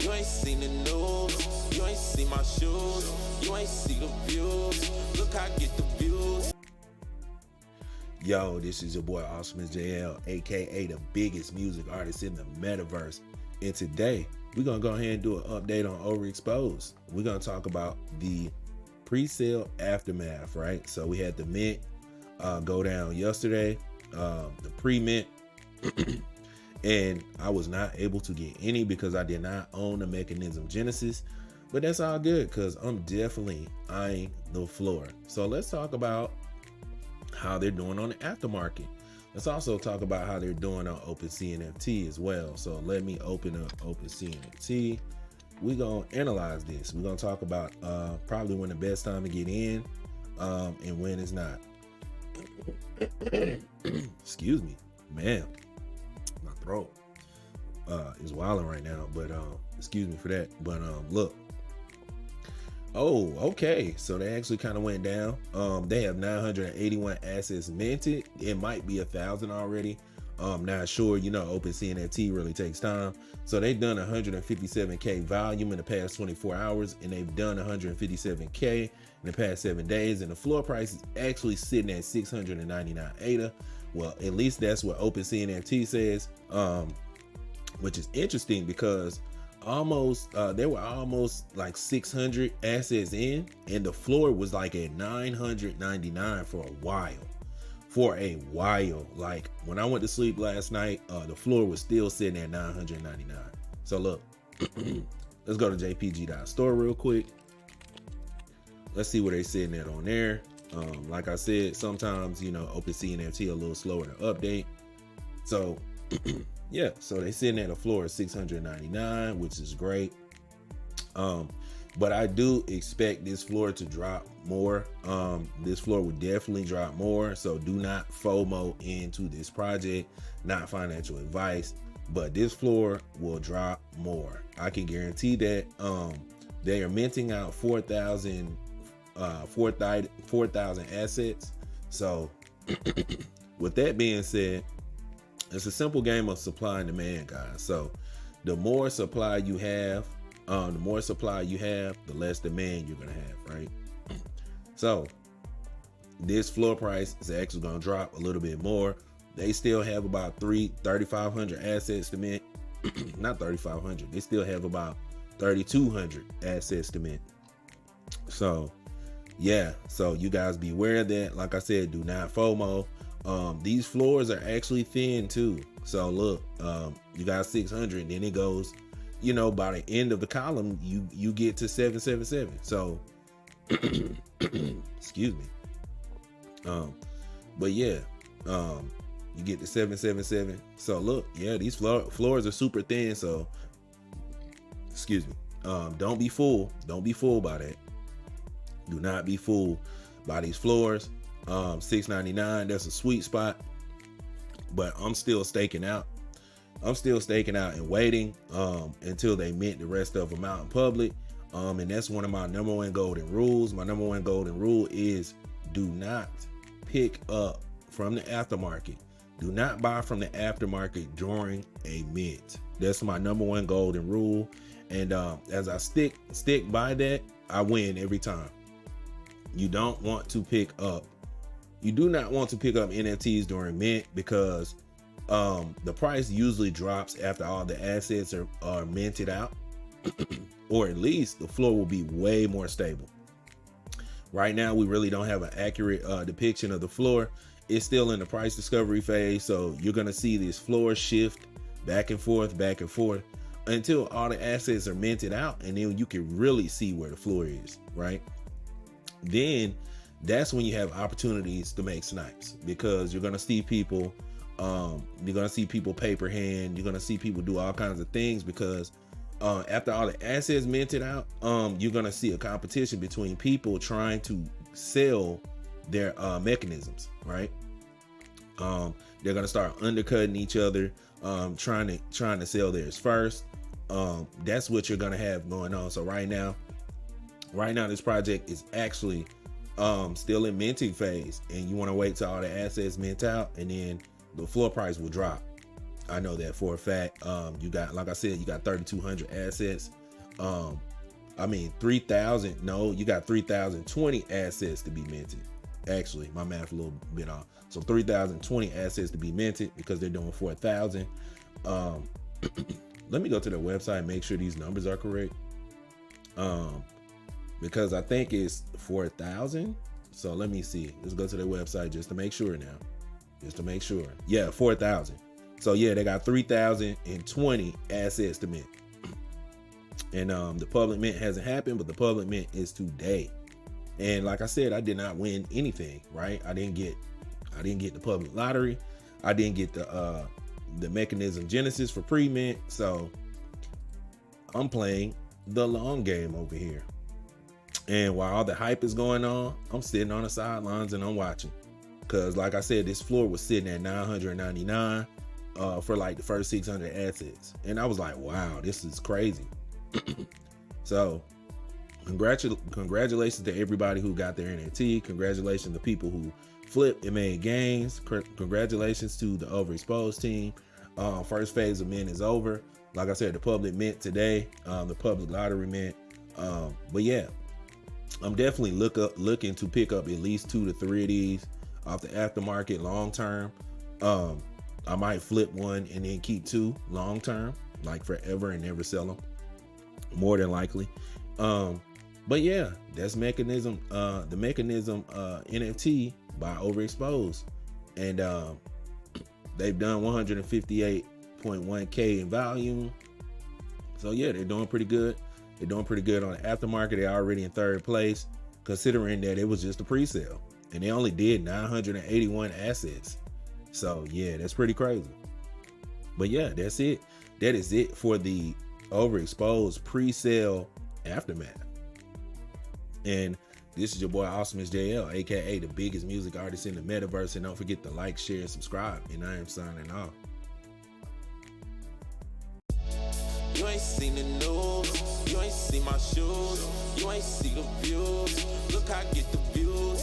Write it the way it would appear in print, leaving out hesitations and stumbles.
You ain't seen the news, you ain't seen my shoes, you ain't see the views. Look, I get the views. Yo, this is your boy Awesomeisjayell, aka the biggest music artist in the metaverse. And today, we're gonna go ahead and do an update on Overexposed. We're gonna talk about the pre-sale aftermath, right? So we had the mint go down yesterday, the pre-mint, and I was not able to get any because I did not own the Mechanism Genesis. But that's all good because I'm definitely eyeing the floor. So let's talk about how they're doing on the aftermarket. Let's also talk about how they're doing on Cnft as well. So let me open up Cnft. We're gonna analyze this. We're gonna talk about probably when the best time to get in and when it's not. Excuse me, man, my throat is wilding right now, but excuse me for that. But look. Oh, okay. So they actually kind of went down. They have 981 assets minted. It might be 1,000 already. Not sure. You know, Cnft really takes time. So they've done 157K volume in the past 24 hours, and they've done 157K in the past 7 days. And the floor price is actually sitting at 699 ADA. Well, at least that's what Cnft says, which is interesting because there were almost like 600 assets in, and the floor was like at 999 for a while. Like when I went to sleep last night, the floor was still sitting at 999. So look, let's go to jpg.store real quick. Let's see where they sitting at on there. Like I said, sometimes, you know, Cnft a little slower to update. So yeah, so they sitting at a floor of 699, which is great. But I do expect this floor to drop more. This floor would definitely drop more. So do not FOMO into this project, not financial advice, but this floor will drop more. I can guarantee that. They are minting out 4,000 assets. So with that being said, it's a simple game of supply and demand, guys. So the more supply you have, the less demand you're gonna have, right? So this floor price is actually gonna drop a little bit more. They still have about 3,500 assets to mint. Not 3,500. They still have about 3,200 assets to mint. So yeah, so you guys be aware of that. Like I said, do not FOMO. These floors are actually thin too. So look, you got 600, then it goes, you know, by the end of the column, you get to 777. So, excuse me. But yeah, you get to 777. So look, yeah, these floors are super thin. So, excuse me. Don't be fooled. Don't be fooled by that. Do not be fooled by these floors. 699, that's a sweet spot, but I'm still staking out. And waiting until they mint the rest of them out in public. And that's one of my number one golden rules. My number one golden rule is do not pick up from the aftermarket. Do not buy from the aftermarket during a mint. That's my number one golden rule. And as I stick by that, I win every time. You do not want to pick up NFTs during mint because the price usually drops after all the assets are minted out, or at least the floor will be way more stable. Right now, we really don't have an accurate depiction of the floor. It's still in the price discovery phase, so you're gonna see this floor shift back and forth until all the assets are minted out, and then you can really see where the floor is, right? Then that's when you have opportunities to make snipes, because you're gonna see people paper hand, you're gonna see people do all kinds of things, because after all the assets minted out, you're gonna see a competition between people trying to sell their mechanisms, right? They're gonna start undercutting each other, trying to sell theirs first. That's what you're gonna have going on. So right now this project is actually still in minting phase, and you want to wait till all the assets mint out, and then the floor price will drop. I know that for a fact. You got, like I said, you got 3,200 assets. I mean 3,000. No, you got 3,020 assets to be minted. Actually, my math a little bit off. So 3,020 assets to be minted because they're doing 4,000. Let me go to their website and make sure these numbers are correct. Because I think it's 4,000. So let me see. Let's go to their website just to make sure now. Just to make sure. Yeah, 4,000. So yeah, they got 3,020 assets to mint. And the public mint hasn't happened, but the public mint is today. And like I said, I did not win anything, right? I didn't get the public lottery. I didn't get the mechanism Genesis for pre-mint. So I'm playing the long game over here. And while all the hype is going on, I'm sitting on the sidelines and I'm watching. Cause like I said, this floor was sitting at 999 for like the first 600 assets. And I was like, wow, this is crazy. So congratulations to everybody who got their NFT. Congratulations to people who flipped and made gains. Congratulations to the overexposed team. First phase of mint is over. Like I said, the public mint today, the public lottery mint. But yeah, I'm definitely looking to pick up at least 2 to 3 of these off the aftermarket long term. I might flip one and then keep 2 long term, like forever, and never sell them, more than likely. But yeah, that's mechanism, the mechanism NFT by Overexposed. And they've done 158.1K in volume. So yeah, they're doing pretty good. They're doing pretty good on the aftermarket. They're already in 3rd place, considering that it was just a pre-sale. And they only did 981 assets. So yeah, that's pretty crazy. But yeah, that's it. That is it for the Overexposed pre-sale aftermath. And this is your boy Awesomeisjayell, aka the biggest music artist in the metaverse. And don't forget to like, share, and subscribe. And I am signing off. You ain't seen the news, you ain't seen my shoes, you ain't see the views. Look, I get the views.